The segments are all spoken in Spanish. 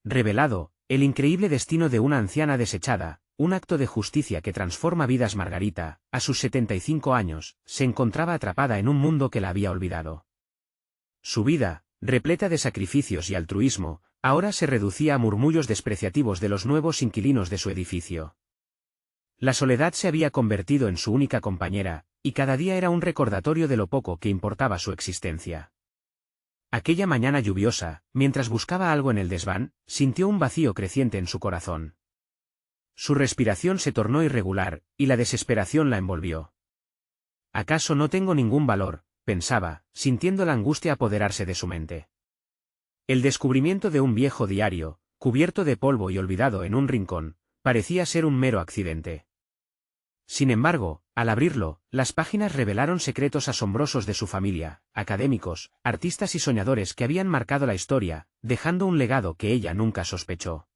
revelado, el increíble destino de una anciana desechada, un acto de justicia que transforma vidas. Margarita, a sus 75 años, se encontraba atrapada en un mundo que la había olvidado. Su vida, repleta de sacrificios y altruismo, ahora se reducía a murmullos despreciativos de los nuevos inquilinos de su edificio. La soledad se había convertido en su única compañera, y cada día era un recordatorio de lo poco que importaba su existencia. Aquella mañana lluviosa, mientras buscaba algo en el desván, sintió un vacío creciente en su corazón. Su respiración se tornó irregular, y la desesperación la envolvió. ¿Acaso no tengo ningún valor?, pensaba, sintiendo la angustia apoderarse de su mente. El descubrimiento de un viejo diario, cubierto de polvo y olvidado en un rincón, parecía ser un mero accidente. Sin embargo, al abrirlo, las páginas revelaron secretos asombrosos de su familia, académicos, artistas y soñadores que habían marcado la historia, dejando un legado que ella nunca sospechó.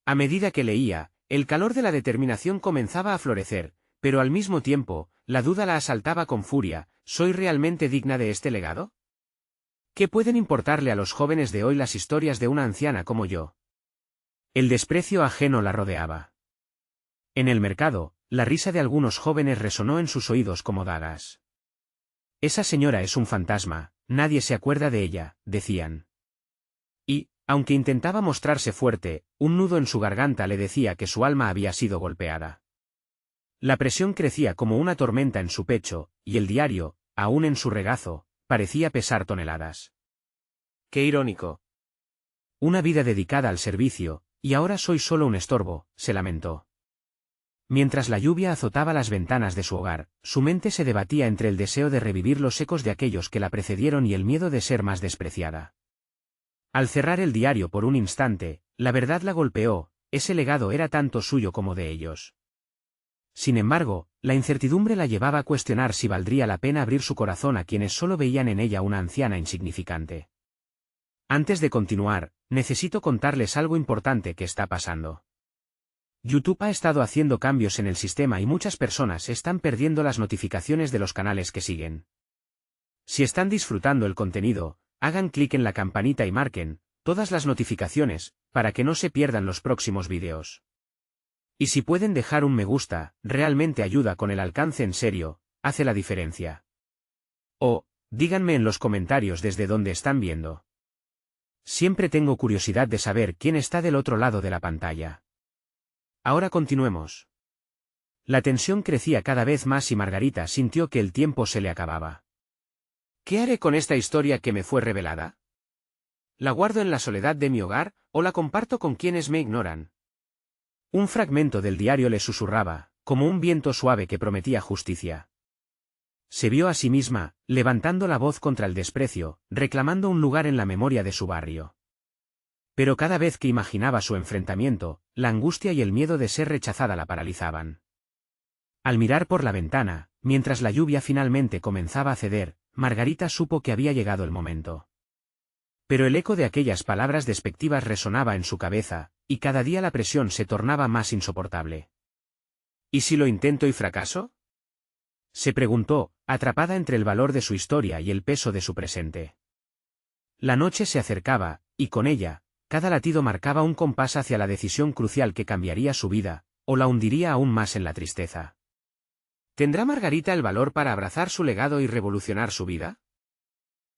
A medida que leía, el calor de la determinación comenzaba a florecer, pero al mismo tiempo, la duda la asaltaba con furia: ¿soy realmente digna de este legado? ¿Qué pueden importarle a los jóvenes de hoy las historias de una anciana como yo? El desprecio ajeno la rodeaba. En el mercado, la risa de algunos jóvenes resonó en sus oídos como dagas. Esa señora es un fantasma, nadie se acuerda de ella, decían. Y, aunque intentaba mostrarse fuerte, un nudo en su garganta le decía que su alma había sido golpeada. La presión crecía como una tormenta en su pecho, y el diario, aún en su regazo, parecía pesar toneladas. ¡Qué irónico! Una vida dedicada al servicio, y ahora soy solo un estorbo, se lamentó. Mientras la lluvia azotaba las ventanas de su hogar, su mente se debatía entre el deseo de revivir los ecos de aquellos que la precedieron y el miedo de ser más despreciada. Al cerrar el diario por un instante, la verdad la golpeó: ese legado era tanto suyo como de ellos. Sin embargo, la incertidumbre la llevaba a cuestionar si valdría la pena abrir su corazón a quienes solo veían en ella una anciana insignificante. Antes de continuar, necesito contarles algo importante que está pasando. YouTube ha estado haciendo cambios en el sistema y muchas personas están perdiendo las notificaciones de los canales que siguen. Si están disfrutando el contenido, hagan clic en la campanita y marquen todas las notificaciones, para que no se pierdan los próximos vídeos. Y si pueden dejar un me gusta, realmente ayuda con el alcance, en serio, hace la diferencia. O, díganme en los comentarios desde dónde están viendo. Siempre tengo curiosidad de saber quién está del otro lado de la pantalla. Ahora continuemos. La tensión crecía cada vez más y Margarita sintió que el tiempo se le acababa. ¿Qué haré con esta historia que me fue revelada? ¿La guardo en la soledad de mi hogar, o la comparto con quienes me ignoran? Un fragmento del diario le susurraba, como un viento suave que prometía justicia. Se vio a sí misma, levantando la voz contra el desprecio, reclamando un lugar en la memoria de su barrio. Pero cada vez que imaginaba su enfrentamiento, la angustia y el miedo de ser rechazada la paralizaban. Al mirar por la ventana, mientras la lluvia finalmente comenzaba a ceder, Margarita supo que había llegado el momento. Pero el eco de aquellas palabras despectivas resonaba en su cabeza, y cada día la presión se tornaba más insoportable. ¿Y si lo intento y fracaso?, se preguntó, atrapada entre el valor de su historia y el peso de su presente. La noche se acercaba, y con ella, cada latido marcaba un compás hacia la decisión crucial que cambiaría su vida, o la hundiría aún más en la tristeza. ¿Tendrá Margarita el valor para abrazar su legado y revolucionar su vida?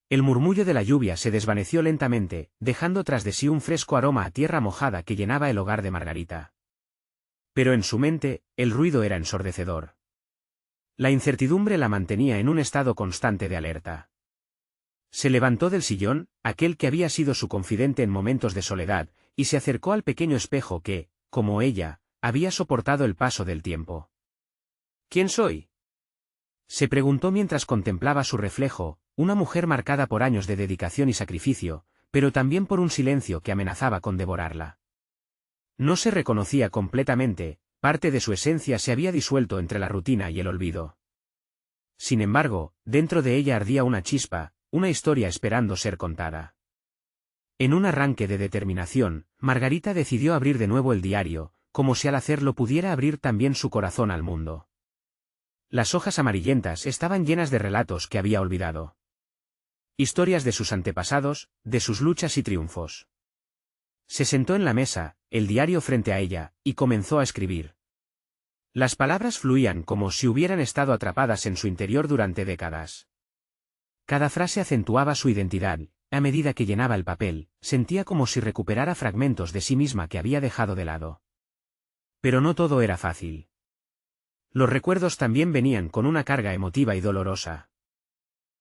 El murmullo de la lluvia se desvaneció lentamente, dejando tras de sí un fresco aroma a tierra mojada que llenaba el hogar de Margarita. Pero en su mente, el ruido era ensordecedor. La incertidumbre la mantenía en un estado constante de alerta. Se levantó del sillón, aquel que había sido su confidente en momentos de soledad, y se acercó al pequeño espejo que, como ella, había soportado el paso del tiempo. ¿Quién soy?, se preguntó mientras contemplaba su reflejo, una mujer marcada por años de dedicación y sacrificio, pero también por un silencio que amenazaba con devorarla. No se reconocía completamente, parte de su esencia se había disuelto entre la rutina y el olvido. Sin embargo, dentro de ella ardía una chispa, una historia esperando ser contada. En un arranque de determinación, Margarita decidió abrir de nuevo el diario, como si al hacerlo pudiera abrir también su corazón al mundo. Las hojas amarillentas estaban llenas de relatos que había olvidado. Historias de sus antepasados, de sus luchas y triunfos. Se sentó en la mesa, el diario frente a ella, y comenzó a escribir. Las palabras fluían como si hubieran estado atrapadas en su interior durante décadas. Cada frase acentuaba su identidad. A medida que llenaba el papel, sentía como si recuperara fragmentos de sí misma que había dejado de lado. Pero no todo era fácil. Los recuerdos también venían con una carga emotiva y dolorosa.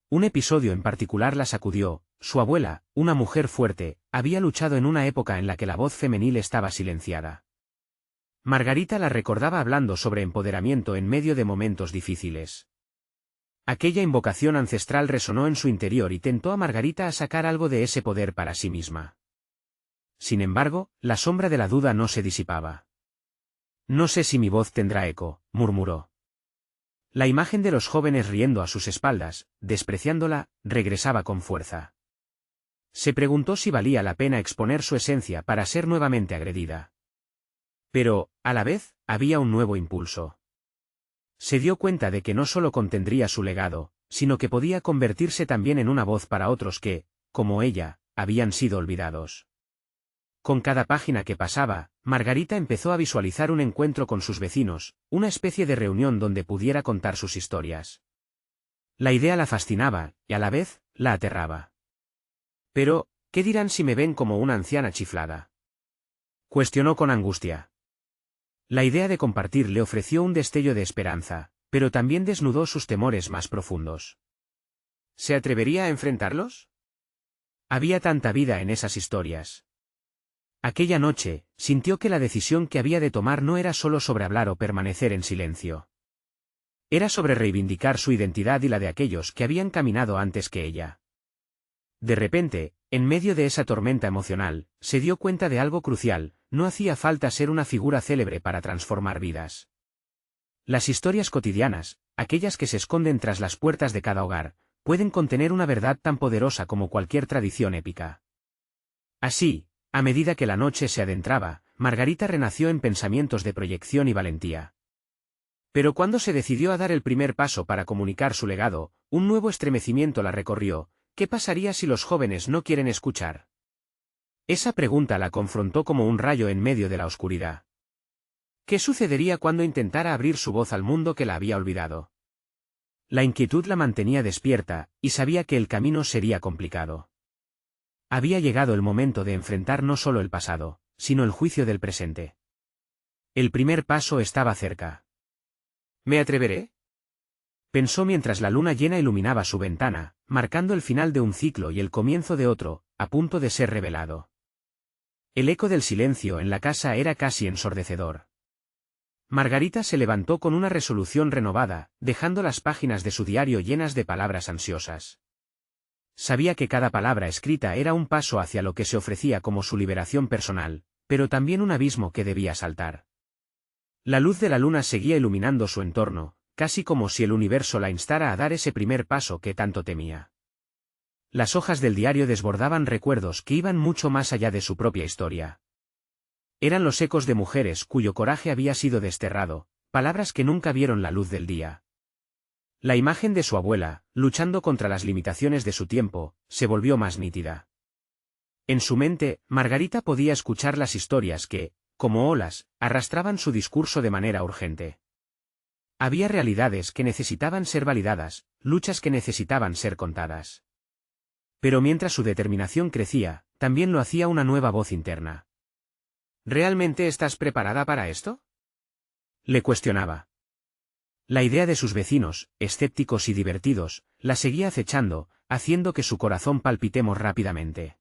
Un episodio en particular la sacudió. Su abuela, una mujer fuerte, había luchado en una época en la que la voz femenil estaba silenciada. Margarita la recordaba hablando sobre empoderamiento en medio de momentos difíciles. Aquella invocación ancestral resonó en su interior y tentó a Margarita a sacar algo de ese poder para sí misma. Sin embargo, la sombra de la duda no se disipaba. No sé si mi voz tendrá eco, murmuró. La imagen de los jóvenes riendo a sus espaldas, despreciándola, regresaba con fuerza. Se preguntó si valía la pena exponer su esencia para ser nuevamente agredida. Pero, a la vez, había un nuevo impulso. Se dio cuenta de que no solo contendría su legado, sino que podía convertirse también en una voz para otros que, como ella, habían sido olvidados. Con cada página que pasaba, Margarita empezó a visualizar un encuentro con sus vecinos, una especie de reunión donde pudiera contar sus historias. La idea la fascinaba, y a la vez, la aterraba. Pero, ¿qué dirán si me ven como una anciana chiflada? Cuestionó con angustia. La idea de compartir le ofreció un destello de esperanza, pero también desnudó sus temores más profundos. ¿Se atrevería a enfrentarlos? Había tanta vida en esas historias. Aquella noche, sintió que la decisión que había de tomar no era solo sobre hablar o permanecer en silencio. Era sobre reivindicar su identidad y la de aquellos que habían caminado antes que ella. De repente, en medio de esa tormenta emocional, se dio cuenta de algo crucial: no hacía falta ser una figura célebre para transformar vidas. Las historias cotidianas, aquellas que se esconden tras las puertas de cada hogar, pueden contener una verdad tan poderosa como cualquier tradición épica. Así, a medida que la noche se adentraba, Margarita renació en pensamientos de proyección y valentía. Pero cuando se decidió a dar el primer paso para comunicar su legado, un nuevo estremecimiento la recorrió. ¿Qué pasaría si los jóvenes no quieren escuchar? Esa pregunta la confrontó como un rayo en medio de la oscuridad. ¿Qué sucedería cuando intentara abrir su voz al mundo que la había olvidado? La inquietud la mantenía despierta, y sabía que el camino sería complicado. Había llegado el momento de enfrentar no solo el pasado, sino el juicio del presente. El primer paso estaba cerca. ¿Me atreveré?, pensó mientras la luna llena iluminaba su ventana, marcando el final de un ciclo y el comienzo de otro, a punto de ser revelado. El eco del silencio en la casa era casi ensordecedor. Margarita se levantó con una resolución renovada, dejando las páginas de su diario llenas de palabras ansiosas. Sabía que cada palabra escrita era un paso hacia lo que se ofrecía como su liberación personal, pero también un abismo que debía saltar. La luz de la luna seguía iluminando su entorno, casi como si el universo la instara a dar ese primer paso que tanto temía. Las hojas del diario desbordaban recuerdos que iban mucho más allá de su propia historia. Eran los ecos de mujeres cuyo coraje había sido desterrado, palabras que nunca vieron la luz del día. La imagen de su abuela, luchando contra las limitaciones de su tiempo, se volvió más nítida. En su mente, Margarita podía escuchar las historias que, como olas, arrastraban su discurso de manera urgente. Había realidades que necesitaban ser validadas, luchas que necesitaban ser contadas. Pero mientras su determinación crecía, también lo hacía una nueva voz interna. ¿Realmente estás preparada para esto?, le cuestionaba. La idea de sus vecinos, escépticos y divertidos, la seguía acechando, haciendo que su corazón palpitemos rápidamente.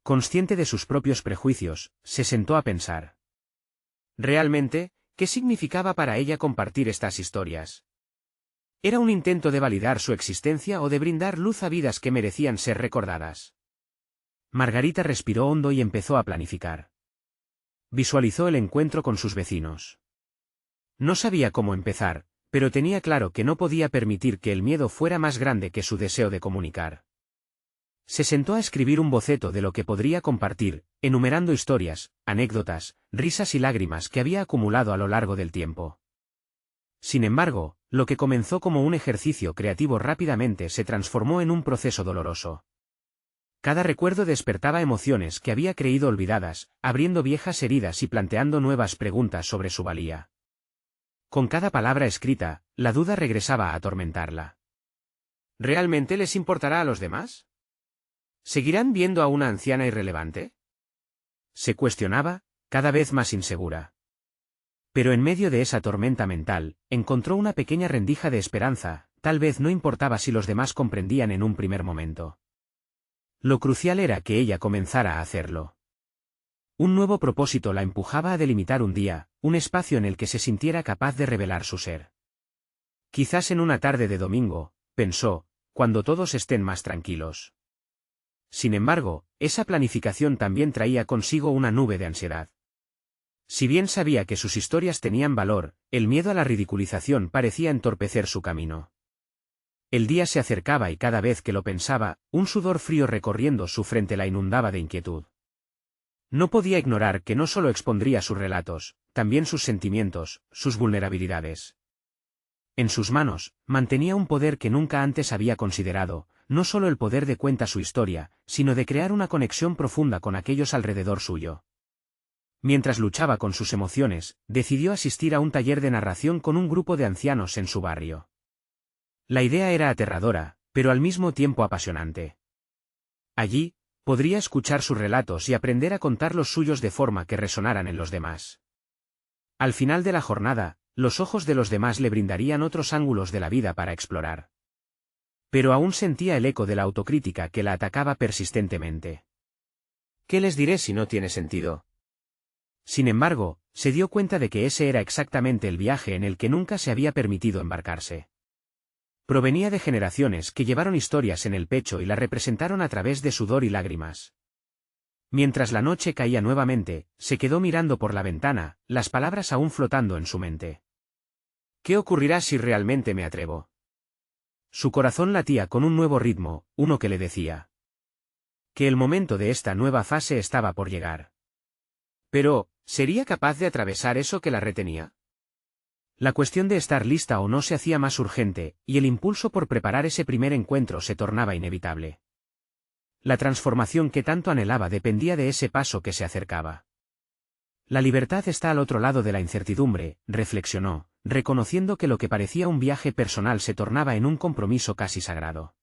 Consciente de sus propios prejuicios, se sentó a pensar. ¿Realmente, qué significaba para ella compartir estas historias? ¿Era un intento de validar su existencia o de brindar luz a vidas que merecían ser recordadas? Margarita respiró hondo y empezó a planificar. Visualizó el encuentro con sus vecinos. No sabía cómo empezar, pero tenía claro que no podía permitir que el miedo fuera más grande que su deseo de comunicar. Se sentó a escribir un boceto de lo que podría compartir, enumerando historias, anécdotas, risas y lágrimas que había acumulado a lo largo del tiempo. Sin embargo, lo que comenzó como un ejercicio creativo rápidamente se transformó en un proceso doloroso. Cada recuerdo despertaba emociones que había creído olvidadas, abriendo viejas heridas y planteando nuevas preguntas sobre su valía. Con cada palabra escrita, la duda regresaba a atormentarla. ¿Realmente les importará a los demás? ¿Seguirán viendo a una anciana irrelevante? Se cuestionaba, cada vez más insegura. Pero en medio de esa tormenta mental, encontró una pequeña rendija de esperanza, tal vez no importaba si los demás comprendían en un primer momento. Lo crucial era que ella comenzara a hacerlo. Un nuevo propósito la empujaba a delimitar un día, un espacio en el que se sintiera capaz de revelar su ser. Quizás en una tarde de domingo, pensó, cuando todos estén más tranquilos. Sin embargo, esa planificación también traía consigo una nube de ansiedad. Si bien sabía que sus historias tenían valor, el miedo a la ridiculización parecía entorpecer su camino. El día se acercaba y cada vez que lo pensaba, un sudor frío recorriendo su frente la inundaba de inquietud. No podía ignorar que no solo expondría sus relatos, también sus sentimientos, sus vulnerabilidades. En sus manos, mantenía un poder que nunca antes había considerado, no solo el poder de cuenta su historia, sino de crear una conexión profunda con aquellos alrededor suyo. Mientras luchaba con sus emociones, decidió asistir a un taller de narración con un grupo de ancianos en su barrio. La idea era aterradora, pero al mismo tiempo apasionante. Allí, podría escuchar sus relatos y aprender a contar los suyos de forma que resonaran en los demás. Al final de la jornada, los ojos de los demás le brindarían otros ángulos de la vida para explorar. Pero aún sentía el eco de la autocrítica que la atacaba persistentemente. ¿Qué les diré si no tiene sentido? Sin embargo, se dio cuenta de que ese era exactamente el viaje en el que nunca se había permitido embarcarse. Provenía de generaciones que llevaron historias en el pecho y la representaron a través de sudor y lágrimas. Mientras la noche caía nuevamente, se quedó mirando por la ventana, las palabras aún flotando en su mente. ¿Qué ocurrirá si realmente me atrevo? Su corazón latía con un nuevo ritmo, uno que le decía que el momento de esta nueva fase estaba por llegar. Pero, ¿sería capaz de atravesar eso que la retenía? La cuestión de estar lista o no se hacía más urgente, y el impulso por preparar ese primer encuentro se tornaba inevitable. La transformación que tanto anhelaba dependía de ese paso que se acercaba. La libertad está al otro lado de la incertidumbre, reflexionó, reconociendo que lo que parecía un viaje personal se tornaba en un compromiso casi sagrado.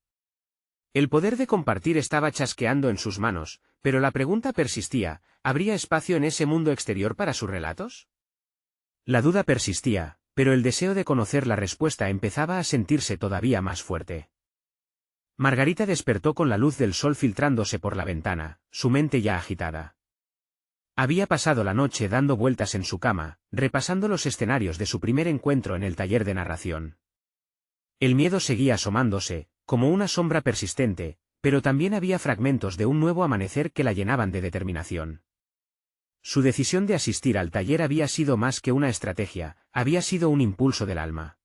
El poder de compartir estaba chasqueando en sus manos, pero la pregunta persistía, ¿habría espacio en ese mundo exterior para sus relatos? La duda persistía, pero el deseo de conocer la respuesta empezaba a sentirse todavía más fuerte. Margarita despertó con la luz del sol filtrándose por la ventana, su mente ya agitada. Había pasado la noche dando vueltas en su cama, repasando los escenarios de su primer encuentro en el taller de narración. El miedo seguía asomándose, como una sombra persistente, pero también había fragmentos de un nuevo amanecer que la llenaban de determinación. Su decisión de asistir al taller había sido más que una estrategia, había sido un impulso del alma.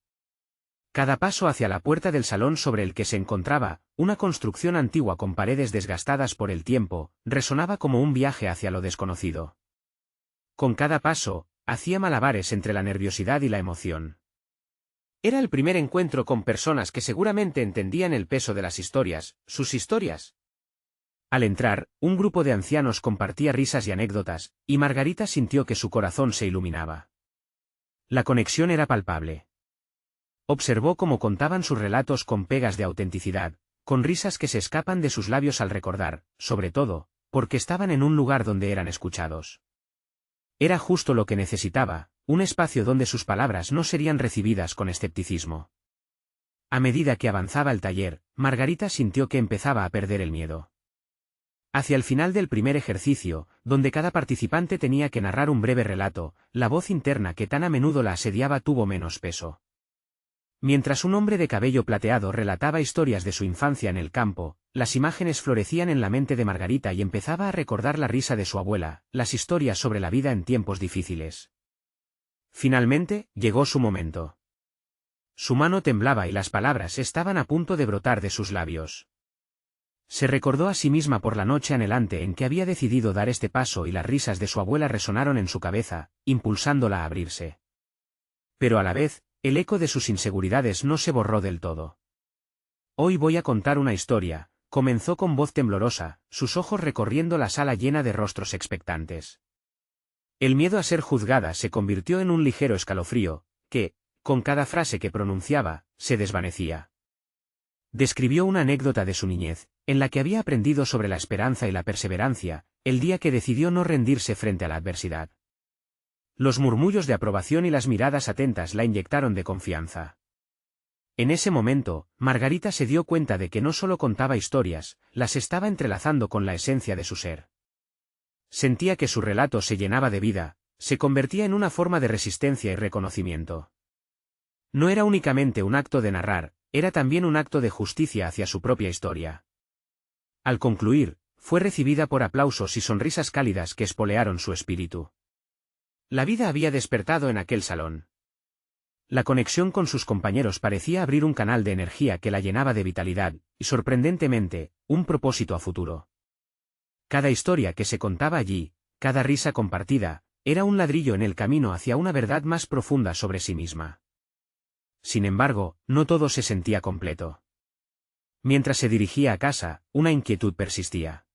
Cada paso hacia la puerta del salón sobre el que se encontraba, una construcción antigua con paredes desgastadas por el tiempo, resonaba como un viaje hacia lo desconocido. Con cada paso, hacía malabares entre la nerviosidad y la emoción. Era el primer encuentro con personas que seguramente entendían el peso de las historias, sus historias. Al entrar, un grupo de ancianos compartía risas y anécdotas, y Margarita sintió que su corazón se iluminaba. La conexión era palpable. Observó cómo contaban sus relatos con pegas de autenticidad, con risas que se escapan de sus labios al recordar, sobre todo, porque estaban en un lugar donde eran escuchados. Era justo lo que necesitaba, un espacio donde sus palabras no serían recibidas con escepticismo. A medida que avanzaba el taller, Margarita sintió que empezaba a perder el miedo. Hacia el final del primer ejercicio, donde cada participante tenía que narrar un breve relato, la voz interna que tan a menudo la asediaba tuvo menos peso. Mientras un hombre de cabello plateado relataba historias de su infancia en el campo, las imágenes florecían en la mente de Margarita y empezaba a recordar la risa de su abuela, las historias sobre la vida en tiempos difíciles. Finalmente, llegó su momento. Su mano temblaba y las palabras estaban a punto de brotar de sus labios. Se recordó a sí misma por la noche anhelante en que había decidido dar este paso y las risas de su abuela resonaron en su cabeza, impulsándola a abrirse. Pero a la vez, el eco de sus inseguridades no se borró del todo. Hoy voy a contar una historia, comenzó con voz temblorosa, sus ojos recorriendo la sala llena de rostros expectantes. El miedo a ser juzgada se convirtió en un ligero escalofrío, que, con cada frase que pronunciaba, se desvanecía. Describió una anécdota de su niñez, en la que había aprendido sobre la esperanza y la perseverancia, el día que decidió no rendirse frente a la adversidad. Los murmullos de aprobación y las miradas atentas la inyectaron de confianza. En ese momento, Margarita se dio cuenta de que no solo contaba historias, las estaba entrelazando con la esencia de su ser. Sentía que su relato se llenaba de vida, se convertía en una forma de resistencia y reconocimiento. No era únicamente un acto de narrar, era también un acto de justicia hacia su propia historia. Al concluir, fue recibida por aplausos y sonrisas cálidas que espolearon su espíritu. La vida había despertado en aquel salón. La conexión con sus compañeros parecía abrir un canal de energía que la llenaba de vitalidad, y sorprendentemente, un propósito a futuro. Cada historia que se contaba allí, cada risa compartida, era un ladrillo en el camino hacia una verdad más profunda sobre sí misma. Sin embargo, no todo se sentía completo. Mientras se dirigía a casa, una inquietud persistía.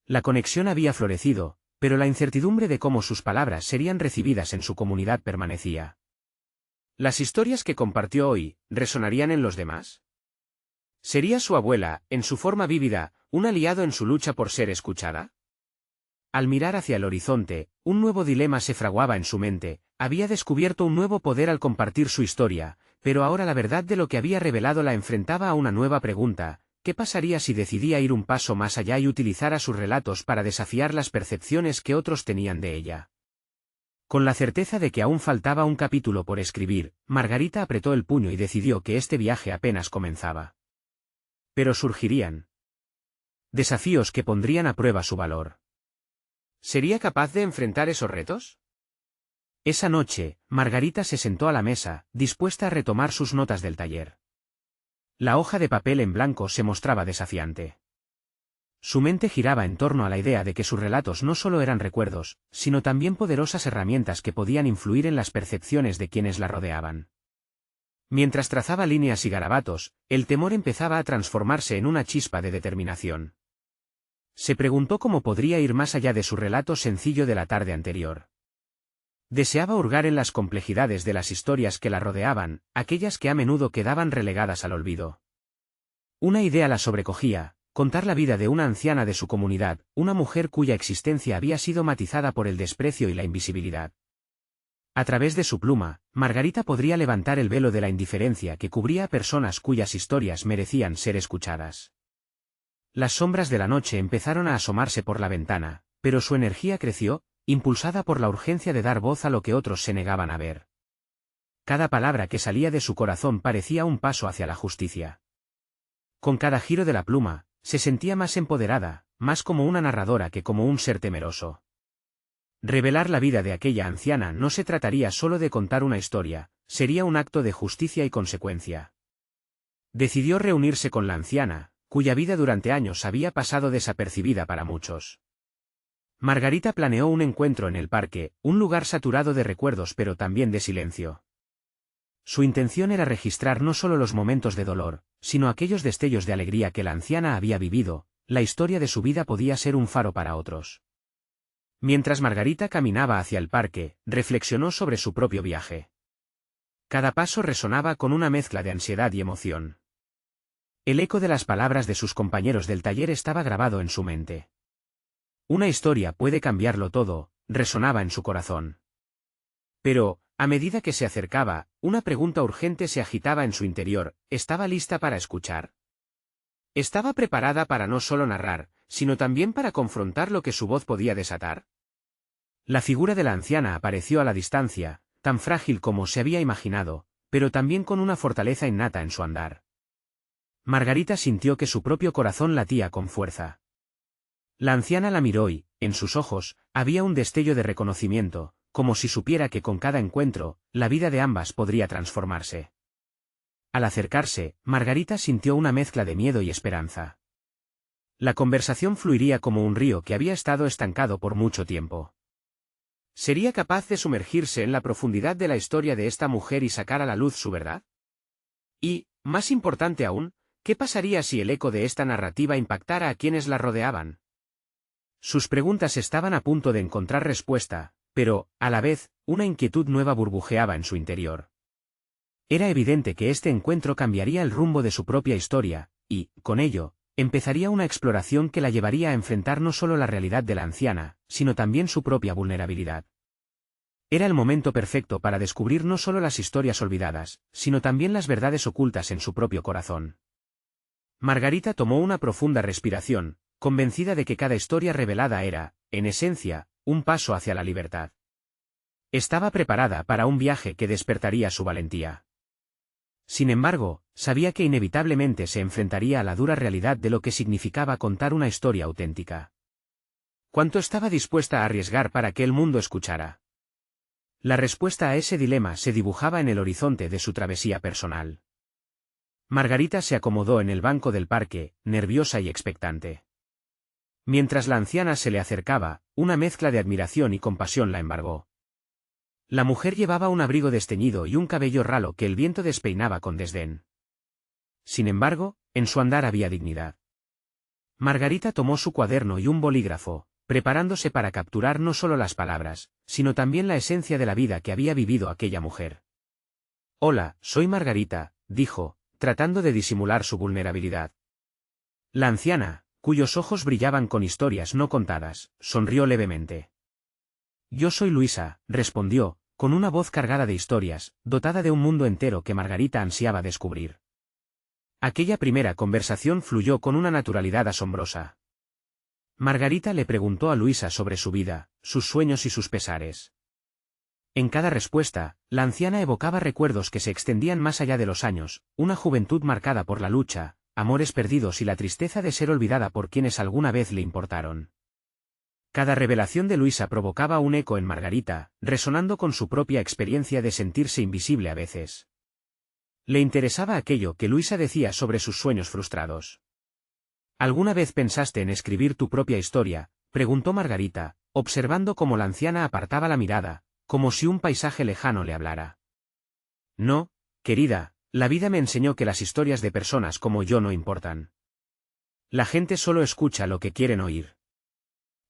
La conexión había florecido, pero la incertidumbre de cómo sus palabras serían recibidas en su comunidad permanecía. ¿Las historias que compartió hoy resonarían en los demás? ¿Sería su abuela, en su forma vívida, un aliado en su lucha por ser escuchada? Al mirar hacia el horizonte, un nuevo dilema se fraguaba en su mente, había descubierto un nuevo poder al compartir su historia, pero ahora la verdad de lo que había revelado la enfrentaba a una nueva pregunta: ¿qué pasaría si decidía ir un paso más allá y utilizara sus relatos para desafiar las percepciones que otros tenían de ella? Con la certeza de que aún faltaba un capítulo por escribir, Margarita apretó el puño y decidió que este viaje apenas comenzaba. Pero surgirían desafíos que pondrían a prueba su valor. ¿Sería capaz de enfrentar esos retos? Esa noche, Margarita se sentó a la mesa, dispuesta a retomar sus notas del taller. La hoja de papel en blanco se mostraba desafiante. Su mente giraba en torno a la idea de que sus relatos no solo eran recuerdos, sino también poderosas herramientas que podían influir en las percepciones de quienes la rodeaban. Mientras trazaba líneas y garabatos, el temor empezaba a transformarse en una chispa de determinación. Se preguntó cómo podría ir más allá de su relato sencillo de la tarde anterior. Deseaba hurgar en las complejidades de las historias que la rodeaban, aquellas que a menudo quedaban relegadas al olvido. Una idea la sobrecogía: contar la vida de una anciana de su comunidad, una mujer cuya existencia había sido matizada por el desprecio y la invisibilidad. A través de su pluma, Margarita podría levantar el velo de la indiferencia que cubría a personas cuyas historias merecían ser escuchadas. Las sombras de la noche empezaron a asomarse por la ventana, pero su energía creció, impulsada por la urgencia de dar voz a lo que otros se negaban a ver. Cada palabra que salía de su corazón parecía un paso hacia la justicia. Con cada giro de la pluma, se sentía más empoderada, más como una narradora que como un ser temeroso. Revelar la vida de aquella anciana no se trataría solo de contar una historia, sería un acto de justicia y consecuencia. Decidió reunirse con la anciana, cuya vida durante años había pasado desapercibida para muchos. Margarita planeó un encuentro en el parque, un lugar saturado de recuerdos pero también de silencio. Su intención era registrar no solo los momentos de dolor, sino aquellos destellos de alegría que la anciana había vivido. La historia de su vida podía ser un faro para otros. Mientras Margarita caminaba hacia el parque, reflexionó sobre su propio viaje. Cada paso resonaba con una mezcla de ansiedad y emoción. El eco de las palabras de sus compañeros del taller estaba grabado en su mente. Una historia puede cambiarlo todo, resonaba en su corazón. Pero, a medida que se acercaba, una pregunta urgente se agitaba en su interior: ¿estaba lista para escuchar? ¿Estaba preparada para no solo narrar, sino también para confrontar lo que su voz podía desatar? La figura de la anciana apareció a la distancia, tan frágil como se había imaginado, pero también con una fortaleza innata en su andar. Margarita sintió que su propio corazón latía con fuerza. La anciana la miró y, en sus ojos, había un destello de reconocimiento, como si supiera que con cada encuentro, la vida de ambas podría transformarse. Al acercarse, Margarita sintió una mezcla de miedo y esperanza. La conversación fluiría como un río que había estado estancado por mucho tiempo. ¿Sería capaz de sumergirse en la profundidad de la historia de esta mujer y sacar a la luz su verdad? Y, más importante aún, ¿Qué pasaría si el eco de esta narrativa impactara a quienes la rodeaban? Sus preguntas estaban a punto de encontrar respuesta, pero, a la vez, una inquietud nueva burbujeaba en su interior. Era evidente que este encuentro cambiaría el rumbo de su propia historia, y, con ello, empezaría una exploración que la llevaría a enfrentar no solo la realidad de la anciana, sino también su propia vulnerabilidad. Era el momento perfecto para descubrir no solo las historias olvidadas, sino también las verdades ocultas en su propio corazón. Margarita tomó una profunda respiración, convencida de que cada historia revelada era, en esencia, un paso hacia la libertad. Estaba preparada para un viaje que despertaría su valentía. Sin embargo, sabía que inevitablemente se enfrentaría a la dura realidad de lo que significaba contar una historia auténtica. ¿Cuánto estaba dispuesta a arriesgar para que el mundo escuchara? La respuesta a ese dilema se dibujaba en el horizonte de su travesía personal. Margarita se acomodó en el banco del parque, nerviosa y expectante. Mientras la anciana se le acercaba, una mezcla de admiración y compasión la embargó. La mujer llevaba un abrigo desteñido y un cabello ralo que el viento despeinaba con desdén. Sin embargo, en su andar había dignidad. Margarita tomó su cuaderno y un bolígrafo, preparándose para capturar no solo las palabras, sino también la esencia de la vida que había vivido aquella mujer. «Hola, soy Margarita», dijo, tratando de disimular su vulnerabilidad. La anciana, cuyos ojos brillaban con historias no contadas, sonrió levemente. «Yo soy Luisa», respondió, con una voz cargada de historias, dotada de un mundo entero que Margarita ansiaba descubrir. Aquella primera conversación fluyó con una naturalidad asombrosa. Margarita le preguntó a Luisa sobre su vida, sus sueños y sus pesares. En cada respuesta, la anciana evocaba recuerdos que se extendían más allá de los años, una juventud marcada por la lucha, amores perdidos y la tristeza de ser olvidada por quienes alguna vez le importaron. Cada revelación de Luisa provocaba un eco en Margarita, resonando con su propia experiencia de sentirse invisible a veces. Le interesaba aquello que Luisa decía sobre sus sueños frustrados. ¿Alguna vez pensaste en escribir tu propia historia?, preguntó Margarita, observando cómo la anciana apartaba la mirada, como si un paisaje lejano le hablara. No, querida, la vida me enseñó que las historias de personas como yo no importan. La gente solo escucha lo que quieren oír.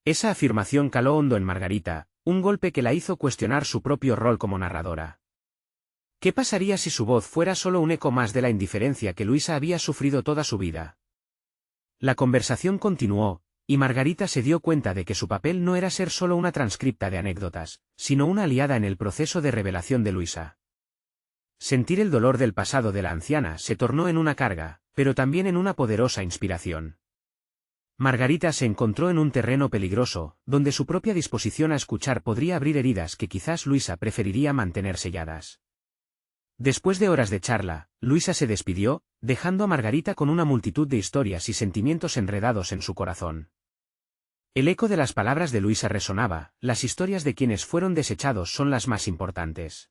Esa afirmación caló hondo en Margarita, un golpe que la hizo cuestionar su propio rol como narradora. ¿Qué pasaría si su voz fuera solo un eco más de la indiferencia que Luisa había sufrido toda su vida? La conversación continuó, y Margarita se dio cuenta de que su papel no era ser solo una transcripta de anécdotas, sino una aliada en el proceso de revelación de Luisa. Sentir el dolor del pasado de la anciana se tornó en una carga, pero también en una poderosa inspiración. Margarita se encontró en un terreno peligroso, donde su propia disposición a escuchar podría abrir heridas que quizás Luisa preferiría mantener selladas. Después de horas de charla, Luisa se despidió, dejando a Margarita con una multitud de historias y sentimientos enredados en su corazón. El eco de las palabras de Luisa resonaba: las historias de quienes fueron desechados son las más importantes.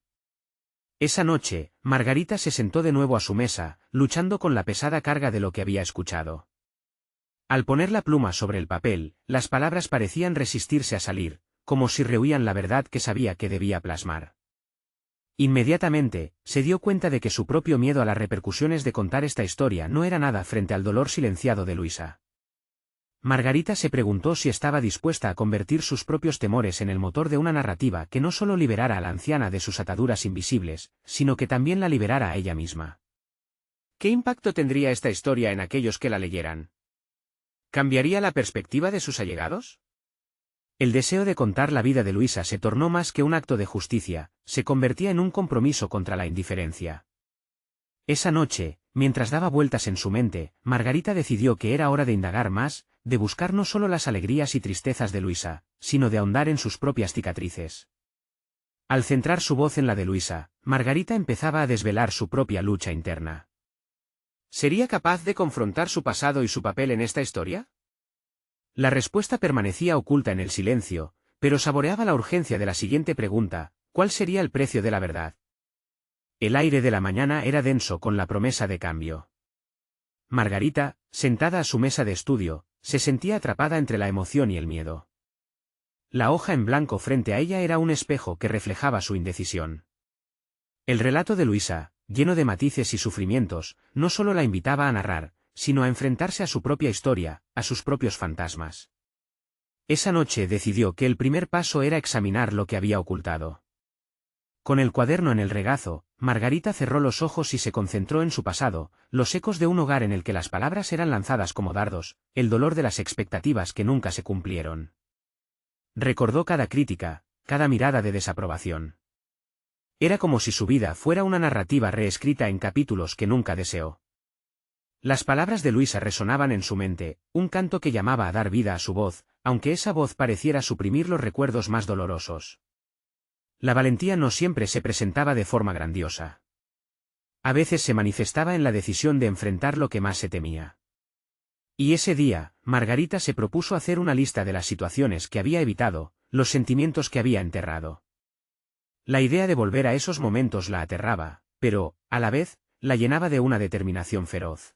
Esa noche, Margarita se sentó de nuevo a su mesa, luchando con la pesada carga de lo que había escuchado. Al poner la pluma sobre el papel, las palabras parecían resistirse a salir, como si rehuían la verdad que sabía que debía plasmar. Inmediatamente, se dio cuenta de que su propio miedo a las repercusiones de contar esta historia no era nada frente al dolor silenciado de Luisa. Margarita se preguntó si estaba dispuesta a convertir sus propios temores en el motor de una narrativa que no solo liberara a la anciana de sus ataduras invisibles, sino que también la liberara a ella misma. ¿Qué impacto tendría esta historia en aquellos que la leyeran? ¿Cambiaría la perspectiva de sus allegados? El deseo de contar la vida de Luisa se tornó más que un acto de justicia, se convertía en un compromiso contra la indiferencia. Esa noche, mientras daba vueltas en su mente, Margarita decidió que era hora de indagar más, de buscar no solo las alegrías y tristezas de Luisa, sino de ahondar en sus propias cicatrices. Al centrar su voz en la de Luisa, Margarita empezaba a desvelar su propia lucha interna. ¿Sería capaz de confrontar su pasado y su papel en esta historia? La respuesta permanecía oculta en el silencio, pero saboreaba la urgencia de la siguiente pregunta: ¿cuál sería el precio de la verdad? El aire de la mañana era denso con la promesa de cambio. Margarita, sentada a su mesa de estudio, se sentía atrapada entre la emoción y el miedo. La hoja en blanco frente a ella era un espejo que reflejaba su indecisión. El relato de Luisa, lleno de matices y sufrimientos, no solo la invitaba a narrar, sino a enfrentarse a su propia historia, a sus propios fantasmas. Esa noche decidió que el primer paso era examinar lo que había ocultado. Con el cuaderno en el regazo, Margarita cerró los ojos y se concentró en su pasado, los ecos de un hogar en el que las palabras eran lanzadas como dardos, el dolor de las expectativas que nunca se cumplieron. Recordó cada crítica, cada mirada de desaprobación. Era como si su vida fuera una narrativa reescrita en capítulos que nunca deseó. Las palabras de Luisa resonaban en su mente, un canto que llamaba a dar vida a su voz, aunque esa voz pareciera suprimir los recuerdos más dolorosos. La valentía no siempre se presentaba de forma grandiosa. A veces se manifestaba en la decisión de enfrentar lo que más se temía. Y ese día, Margarita se propuso hacer una lista de las situaciones que había evitado, los sentimientos que había enterrado. La idea de volver a esos momentos la aterraba, pero, a la vez, la llenaba de una determinación feroz.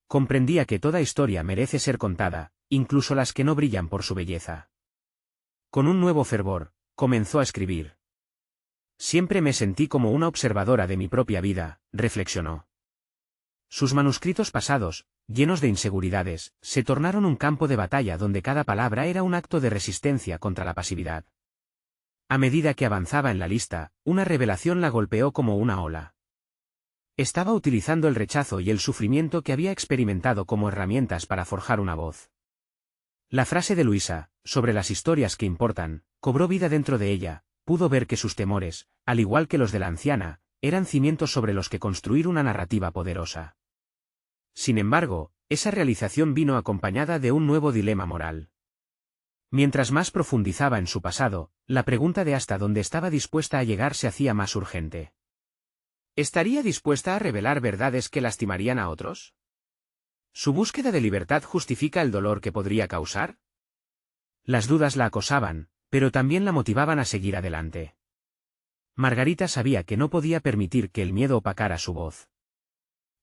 Comprendía que toda historia merece ser contada, incluso las que no brillan por su belleza. Con un nuevo fervor, comenzó a escribir. Siempre me sentí como una observadora de mi propia vida, reflexionó. Sus manuscritos pasados, llenos de inseguridades, se tornaron un campo de batalla donde cada palabra era un acto de resistencia contra la pasividad. A medida que avanzaba en la lista, una revelación la golpeó como una ola. Estaba utilizando el rechazo y el sufrimiento que había experimentado como herramientas para forjar una voz. La frase de Luisa, sobre las historias que importan, cobró vida dentro de ella, pudo ver que sus temores, al igual que los de la anciana, eran cimientos sobre los que construir una narrativa poderosa. Sin embargo, esa realización vino acompañada de un nuevo dilema moral. Mientras más profundizaba en su pasado, la pregunta de hasta dónde estaba dispuesta a llegar se hacía más urgente. ¿Estaría dispuesta a revelar verdades que lastimarían a otros? ¿Su búsqueda de libertad justifica el dolor que podría causar? Las dudas la acosaban, pero también la motivaban a seguir adelante. Margarita sabía que no podía permitir que el miedo opacara su voz.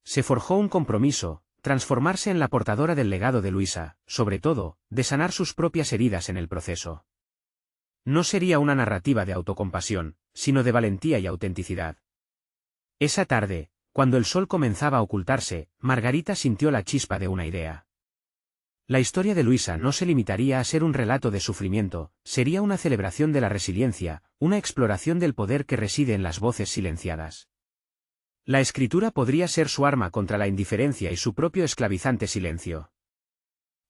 Se forjó un compromiso, transformarse en la portadora del legado de Luisa, sobre todo, de sanar sus propias heridas en el proceso. No sería una narrativa de autocompasión, sino de valentía y autenticidad. Esa tarde, cuando el sol comenzaba a ocultarse, Margarita sintió la chispa de una idea. La historia de Luisa no se limitaría a ser un relato de sufrimiento, sería una celebración de la resiliencia, una exploración del poder que reside en las voces silenciadas. La escritura podría ser su arma contra la indiferencia y su propio esclavizante silencio.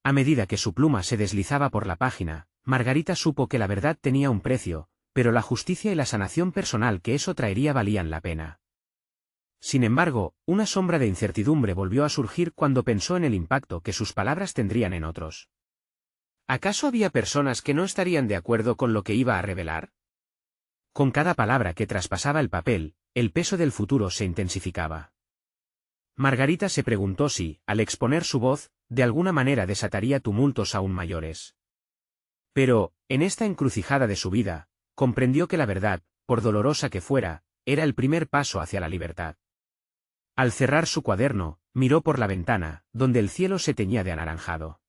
A medida que su pluma se deslizaba por la página, Margarita supo que la verdad tenía un precio, pero la justicia y la sanación personal que eso traería valían la pena. Sin embargo, una sombra de incertidumbre volvió a surgir cuando pensó en el impacto que sus palabras tendrían en otros. ¿Acaso había personas que no estarían de acuerdo con lo que iba a revelar? Con cada palabra que traspasaba el papel, el peso del futuro se intensificaba. Margarita se preguntó si, al exponer su voz, de alguna manera desataría tumultos aún mayores. Pero, en esta encrucijada de su vida, comprendió que la verdad, por dolorosa que fuera, era el primer paso hacia la libertad. Al cerrar su cuaderno, miró por la ventana, donde el cielo se teñía de anaranjado.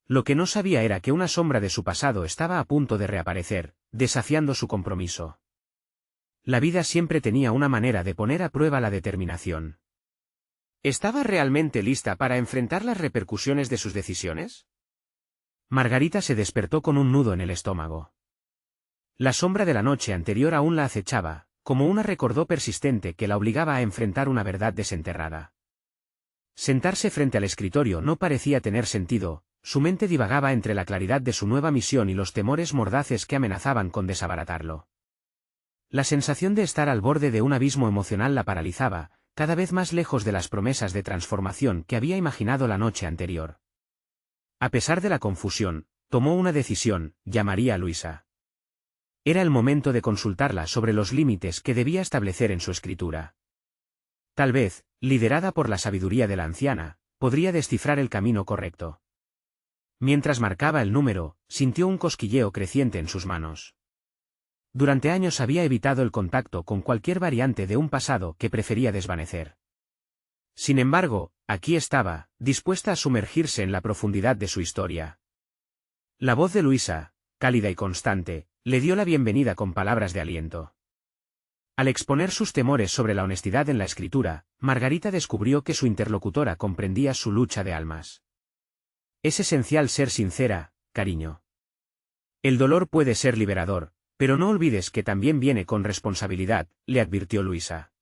Lo que no sabía era que una sombra de su pasado estaba a punto de reaparecer, desafiando su compromiso. La vida siempre tenía una manera de poner a prueba la determinación. ¿Estaba realmente lista para enfrentar las repercusiones de sus decisiones? Margarita se despertó con un nudo en el estómago. La sombra de la noche anterior aún la acechaba, como una recordó persistente que la obligaba a enfrentar una verdad desenterrada. Sentarse frente al escritorio no parecía tener sentido, su mente divagaba entre la claridad de su nueva misión y los temores mordaces que amenazaban con desabaratarlo. La sensación de estar al borde de un abismo emocional la paralizaba, cada vez más lejos de las promesas de transformación que había imaginado la noche anterior. A pesar de la confusión, tomó una decisión, llamaría a Luisa. Era el momento de consultarla sobre los límites que debía establecer en su escritura. Tal vez, liderada por la sabiduría de la anciana, podría descifrar el camino correcto. Mientras marcaba el número, sintió un cosquilleo creciente en sus manos. Durante años había evitado el contacto con cualquier variante de un pasado que prefería desvanecer. Sin embargo, aquí estaba, dispuesta a sumergirse en la profundidad de su historia. La voz de Luisa, cálida y constante, le dio la bienvenida con palabras de aliento. Al exponer sus temores sobre la honestidad en la escritura, Margarita descubrió que su interlocutora comprendía su lucha de almas. Es esencial ser sincera, cariño. El dolor puede ser liberador, pero no olvides que también viene con responsabilidad, le advirtió Luisa.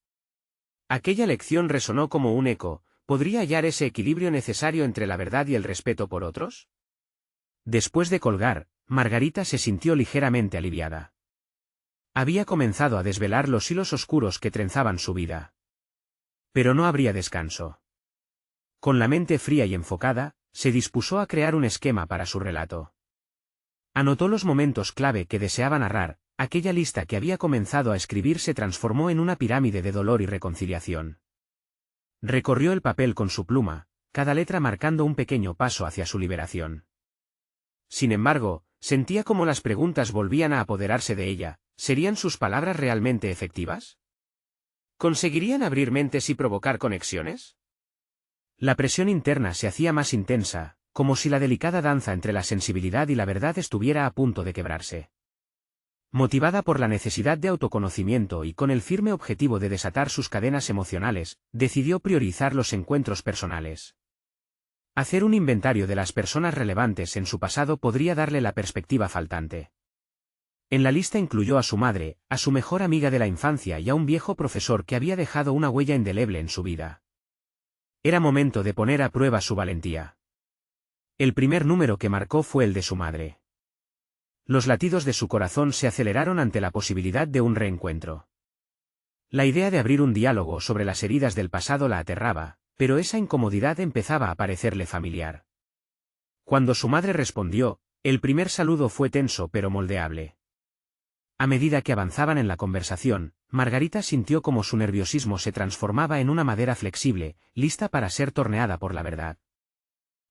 Aquella lección resonó como un eco. ¿Podría hallar ese equilibrio necesario entre la verdad y el respeto por otros? Después de colgar, Margarita se sintió ligeramente aliviada. Había comenzado a desvelar los hilos oscuros que trenzaban su vida. Pero no habría descanso. Con la mente fría y enfocada, se dispuso a crear un esquema para su relato. Anotó los momentos clave que deseaba narrar. Aquella lista que había comenzado a escribir se transformó en una pirámide de dolor y reconciliación. Recorrió el papel con su pluma, cada letra marcando un pequeño paso hacia su liberación. Sin embargo, sentía como las preguntas volvían a apoderarse de ella. ¿Serían sus palabras realmente efectivas? ¿Conseguirían abrir mentes y provocar conexiones? La presión interna se hacía más intensa, como si la delicada danza entre la sensibilidad y la verdad estuviera a punto de quebrarse. Motivada por la necesidad de autoconocimiento y con el firme objetivo de desatar sus cadenas emocionales, decidió priorizar los encuentros personales. Hacer un inventario de las personas relevantes en su pasado podría darle la perspectiva faltante. En la lista incluyó a su madre, a su mejor amiga de la infancia y a un viejo profesor que había dejado una huella indeleble en su vida. Era momento de poner a prueba su valentía. El primer número que marcó fue el de su madre. Los latidos de su corazón se aceleraron ante la posibilidad de un reencuentro. La idea de abrir un diálogo sobre las heridas del pasado la aterraba, pero esa incomodidad empezaba a parecerle familiar. Cuando su madre respondió, el primer saludo fue tenso pero moldeable. A medida que avanzaban en la conversación, Margarita sintió como su nerviosismo se transformaba en una madera flexible, lista para ser torneada por la verdad.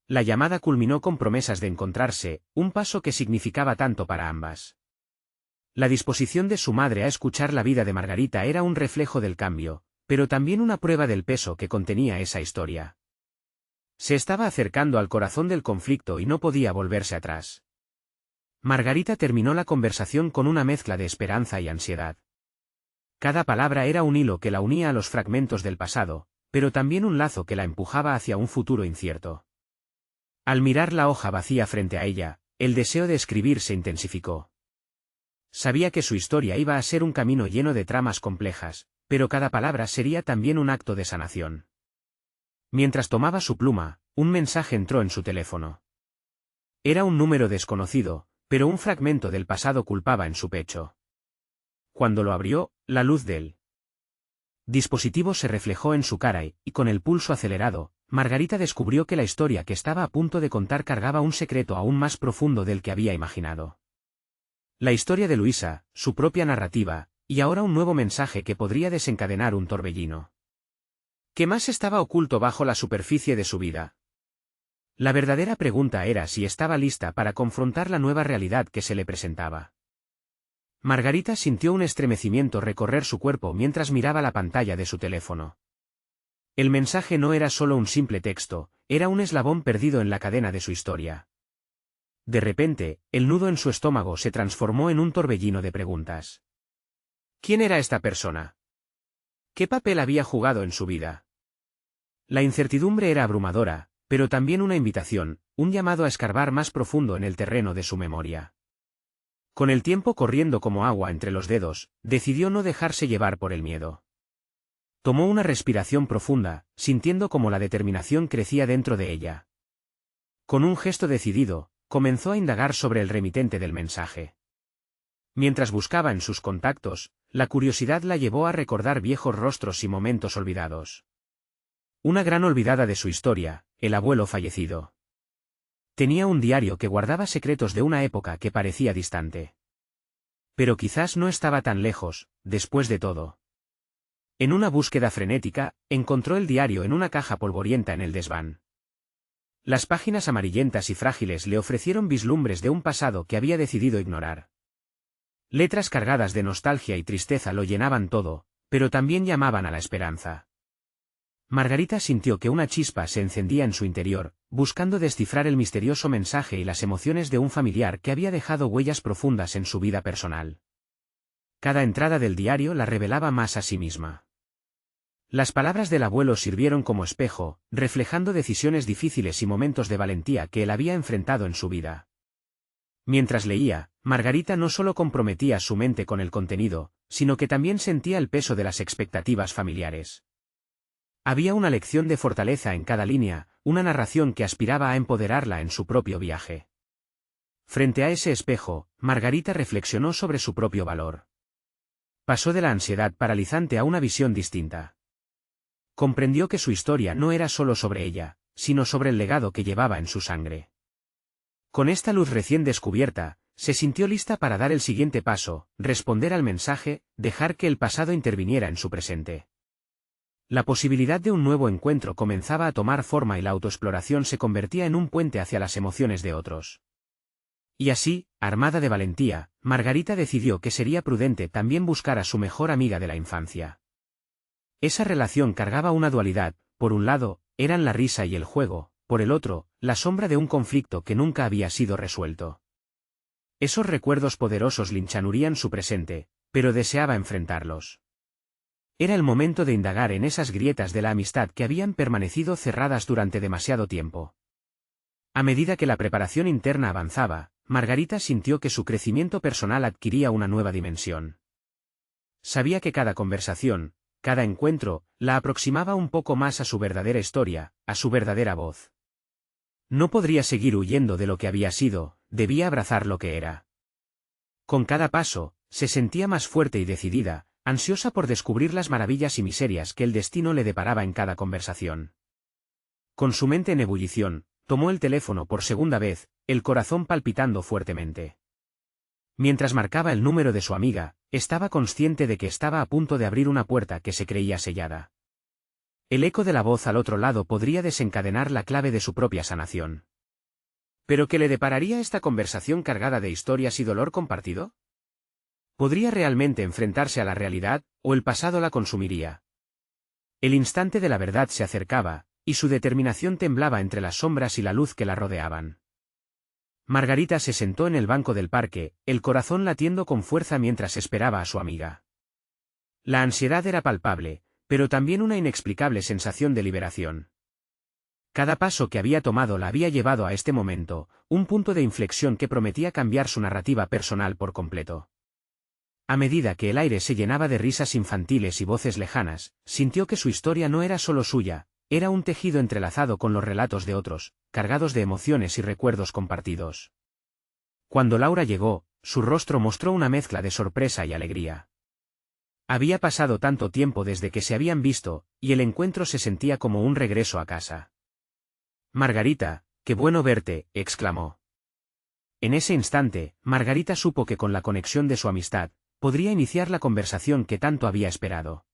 La llamada culminó con promesas de encontrarse, un paso que significaba tanto para ambas. La disposición de su madre a escuchar la vida de Margarita era un reflejo del cambio, pero también una prueba del peso que contenía esa historia. Se estaba acercando al corazón del conflicto y no podía volverse atrás. Margarita terminó la conversación con una mezcla de esperanza y ansiedad. Cada palabra era un hilo que la unía a los fragmentos del pasado, pero también un lazo que la empujaba hacia un futuro incierto. Al mirar la hoja vacía frente a ella, el deseo de escribir se intensificó. Sabía que su historia iba a ser un camino lleno de tramas complejas, pero cada palabra sería también un acto de sanación. Mientras tomaba su pluma, un mensaje entró en su teléfono. Era un número desconocido, pero un fragmento del pasado culpaba en su pecho. Cuando lo abrió, la luz del dispositivo se reflejó en su cara y, con el pulso acelerado, Margarita descubrió que la historia que estaba a punto de contar cargaba un secreto aún más profundo del que había imaginado. La historia de Luisa, su propia narrativa, y ahora un nuevo mensaje que podría desencadenar un torbellino. ¿Qué más estaba oculto bajo la superficie de su vida? La verdadera pregunta era si estaba lista para confrontar la nueva realidad que se le presentaba. Margarita sintió un estremecimiento recorrer su cuerpo mientras miraba la pantalla de su teléfono. El mensaje no era solo un simple texto, era un eslabón perdido en la cadena de su historia. De repente, el nudo en su estómago se transformó en un torbellino de preguntas. ¿Quién era esta persona? ¿Qué papel había jugado en su vida? La incertidumbre era abrumadora, pero también una invitación, un llamado a escarbar más profundo en el terreno de su memoria. Con el tiempo corriendo como agua entre los dedos, decidió no dejarse llevar por el miedo. Tomó una respiración profunda, sintiendo cómo la determinación crecía dentro de ella. Con un gesto decidido, comenzó a indagar sobre el remitente del mensaje. Mientras buscaba en sus contactos, la curiosidad la llevó a recordar viejos rostros y momentos olvidados. Una gran olvidada de su historia, el abuelo fallecido. Tenía un diario que guardaba secretos de una época que parecía distante. Pero quizás no estaba tan lejos, después de todo. En una búsqueda frenética, encontró el diario en una caja polvorienta en el desván. Las páginas amarillentas y frágiles le ofrecieron vislumbres de un pasado que había decidido ignorar. Letras cargadas de nostalgia y tristeza lo llenaban todo, pero también llamaban a la esperanza. Margarita sintió que una chispa se encendía en su interior, buscando descifrar el misterioso mensaje y las emociones de un familiar que había dejado huellas profundas en su vida personal. cada entrada del diario la revelaba más a sí misma. Las palabras del abuelo sirvieron como espejo, reflejando decisiones difíciles y momentos de valentía que él había enfrentado en su vida. Mientras leía, Margarita no solo comprometía su mente con el contenido, sino que también sentía el peso de las expectativas familiares. Había una lección de fortaleza en cada línea, una narración que aspiraba a empoderarla en su propio viaje. Frente a ese espejo, Margarita reflexionó sobre su propio valor. Pasó de la ansiedad paralizante a una visión distinta. Comprendió que su historia no era solo sobre ella, sino sobre el legado que llevaba en su sangre. Con esta luz recién descubierta, se sintió lista para dar el siguiente paso, responder al mensaje, dejar que el pasado interviniera en su presente. La posibilidad de un nuevo encuentro comenzaba a tomar forma y la autoexploración se convertía en un puente hacia las emociones de otros. Y así, armada de valentía, Margarita decidió que sería prudente también buscar a su mejor amiga de la infancia. Esa relación cargaba una dualidad, por un lado, eran la risa y el juego, por el otro, la sombra de un conflicto que nunca había sido resuelto. Esos recuerdos poderosos linchanurían su presente, pero deseaba enfrentarlos. Era el momento de indagar en esas grietas de la amistad que habían permanecido cerradas durante demasiado tiempo. A medida que la preparación interna avanzaba, Margarita sintió que su crecimiento personal adquiría una nueva dimensión. Sabía que cada conversación, cada encuentro, la aproximaba un poco más a su verdadera historia, a su verdadera voz. No podría seguir huyendo de lo que había sido, debía abrazar lo que era. Con cada paso, se sentía más fuerte y decidida, ansiosa por descubrir las maravillas y miserias que el destino le deparaba en cada conversación. Con su mente en ebullición, tomó el teléfono por segunda vez, el corazón palpitando fuertemente. Mientras marcaba el número de su amiga, estaba consciente de que estaba a punto de abrir una puerta que se creía sellada. El eco de la voz al otro lado podría desencadenar la clave de su propia sanación. ¿Pero qué le depararía esta conversación cargada de historias y dolor compartido? ¿Podría realmente enfrentarse a la realidad, o el pasado la consumiría? El instante de la verdad se acercaba, y su determinación temblaba entre las sombras y la luz que la rodeaban. Margarita se sentó en el banco del parque, el corazón latiendo con fuerza mientras esperaba a su amiga. La ansiedad era palpable, pero también una inexplicable sensación de liberación. Cada paso que había tomado la había llevado a este momento, un punto de inflexión que prometía cambiar su narrativa personal por completo. A medida que el aire se llenaba de risas infantiles y voces lejanas, sintió que su historia no era solo suya, era un tejido entrelazado con los relatos de otros, cargados de emociones y recuerdos compartidos. Cuando Laura llegó, su rostro mostró una mezcla de sorpresa y alegría. Había pasado tanto tiempo desde que se habían visto, y el encuentro se sentía como un regreso a casa. «Margarita, qué bueno verte», exclamó. En ese instante, Margarita supo que con la conexión de su amistad, podría iniciar la conversación que tanto había esperado.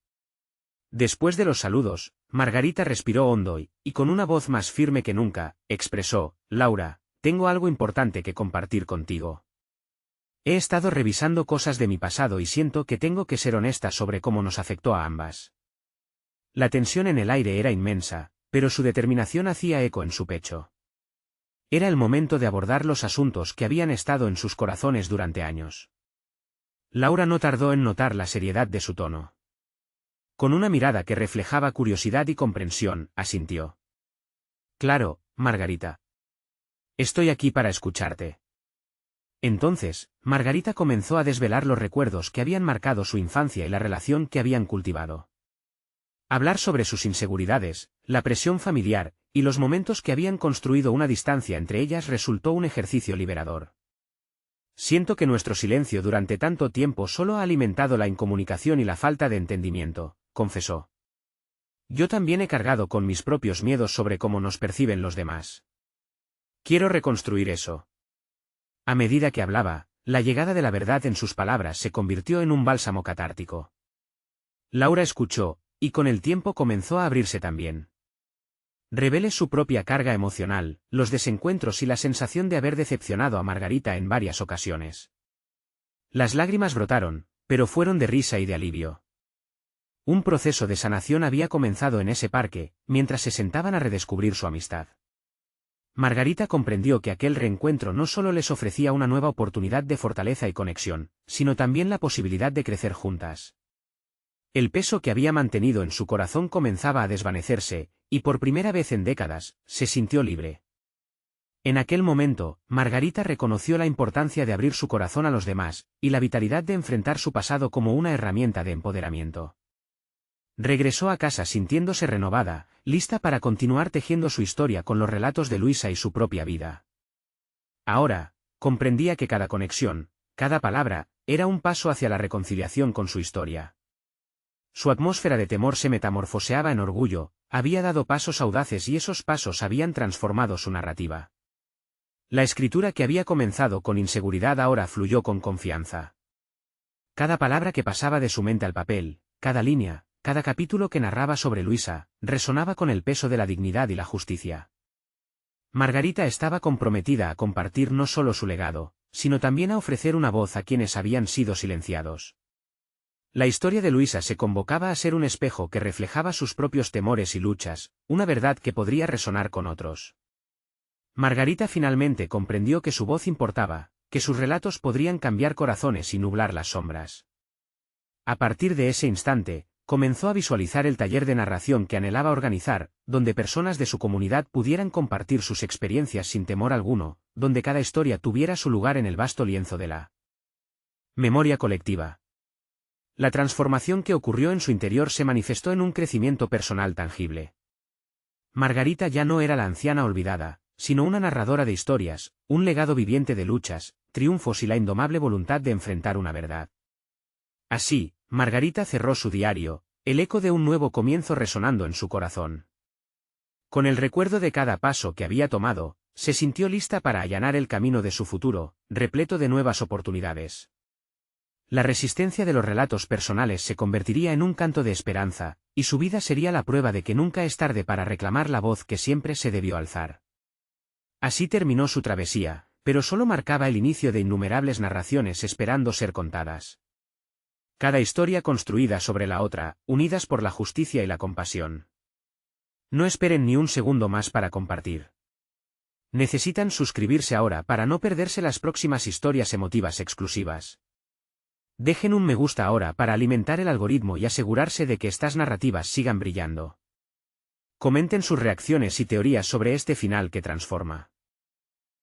Después de los saludos, Margarita respiró hondo y con una voz más firme que nunca, expresó: «Laura, tengo algo importante que compartir contigo. He estado revisando cosas de mi pasado y siento que tengo que ser honesta sobre cómo nos afectó a ambas». La tensión en el aire era inmensa, pero su determinación hacía eco en su pecho. Era el momento de abordar los asuntos que habían estado en sus corazones durante años. Laura no tardó en notar la seriedad de su tono. Con una mirada que reflejaba curiosidad y comprensión, asintió. «Claro, Margarita. Estoy aquí para escucharte». Entonces, Margarita comenzó a desvelar los recuerdos que habían marcado su infancia y la relación que habían cultivado. Hablar sobre sus inseguridades, la presión familiar, y los momentos que habían construido una distancia entre ellas resultó un ejercicio liberador. «Siento que nuestro silencio durante tanto tiempo solo ha alimentado la incomunicación y la falta de entendimiento», confesó. «Yo también he cargado con mis propios miedos sobre cómo nos perciben los demás. Quiero reconstruir eso». A medida que hablaba, la llegada de la verdad en sus palabras se convirtió en un bálsamo catártico. Laura escuchó, y con el tiempo comenzó a abrirse también. Reveló su propia carga emocional, los desencuentros y la sensación de haber decepcionado a Margarita en varias ocasiones. Las lágrimas brotaron, pero fueron de risa y de alivio. Un proceso de sanación había comenzado en ese parque, mientras se sentaban a redescubrir su amistad. Margarita comprendió que aquel reencuentro no solo les ofrecía una nueva oportunidad de fortaleza y conexión, sino también la posibilidad de crecer juntas. El peso que había mantenido en su corazón comenzaba a desvanecerse, y por primera vez en décadas, se sintió libre. En aquel momento, Margarita reconoció la importancia de abrir su corazón a los demás, y la vitalidad de enfrentar su pasado como una herramienta de empoderamiento. Regresó a casa sintiéndose renovada, lista para continuar tejiendo su historia con los relatos de Luisa y su propia vida. Ahora, comprendía que cada conexión, cada palabra, era un paso hacia la reconciliación con su historia. Su atmósfera de temor se metamorfoseaba en orgullo, había dado pasos audaces y esos pasos habían transformado su narrativa. La escritura que había comenzado con inseguridad ahora fluyó con confianza. Cada palabra que pasaba de su mente al papel, cada línea, cada capítulo que narraba sobre Luisa, resonaba con el peso de la dignidad y la justicia. Margarita estaba comprometida a compartir no solo su legado, sino también a ofrecer una voz a quienes habían sido silenciados. La historia de Luisa se convocaba a ser un espejo que reflejaba sus propios temores y luchas, una verdad que podría resonar con otros. Margarita finalmente comprendió que su voz importaba, que sus relatos podrían cambiar corazones y nublar las sombras. A partir de ese instante, comenzó a visualizar el taller de narración que anhelaba organizar, donde personas de su comunidad pudieran compartir sus experiencias sin temor alguno, donde cada historia tuviera su lugar en el vasto lienzo de la memoria colectiva. La transformación que ocurrió en su interior se manifestó en un crecimiento personal tangible. Margarita ya no era la anciana olvidada, sino una narradora de historias, un legado viviente de luchas, triunfos y la indomable voluntad de enfrentar una verdad. Así, Margarita cerró su diario, el eco de un nuevo comienzo resonando en su corazón. Con el recuerdo de cada paso que había tomado, se sintió lista para allanar el camino de su futuro, repleto de nuevas oportunidades. La resistencia de los relatos personales se convertiría en un canto de esperanza, y su vida sería la prueba de que nunca es tarde para reclamar la voz que siempre se debió alzar. Así terminó su travesía, pero solo marcaba el inicio de innumerables narraciones esperando ser contadas. Cada historia construida sobre la otra, unidas por la justicia y la compasión. No esperen ni un segundo más para compartir. Necesitan suscribirse ahora para no perderse las próximas historias emotivas exclusivas. Dejen un me gusta ahora para alimentar el algoritmo y asegurarse de que estas narrativas sigan brillando. Comenten sus reacciones y teorías sobre este final que transforma.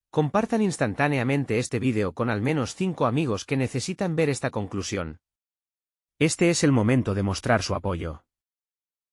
Compartan instantáneamente este vídeo con al menos 5 amigos que necesitan ver esta conclusión. Este es el momento de mostrar su apoyo.